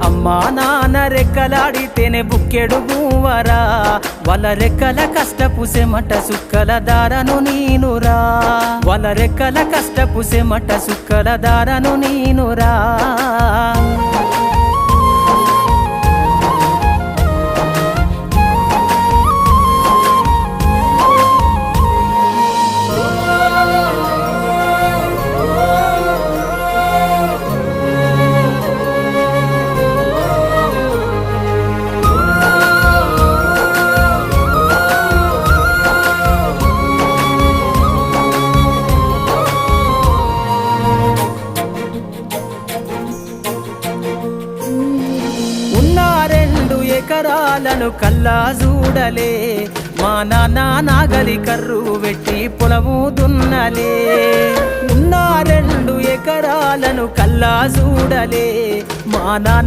అమ్మా నాన్న రెక్కలాడితేనే బుక్కెడు గువ్వరా వాళ్ళ రెక్కల కష్టపు సెమట సుక్కల దారను నీనురా వాళ్ళ రెక్కల కష్టపు సెమట సుక్కల దారను నీనురా ఎకరాలను కల్లా చూడలే మా నాన్న నాగలి కర్రు వెట్టి పొలము దున్నలే ఉన్న 2 ఎకరాలను కల్లా చూడలే మా నాన్న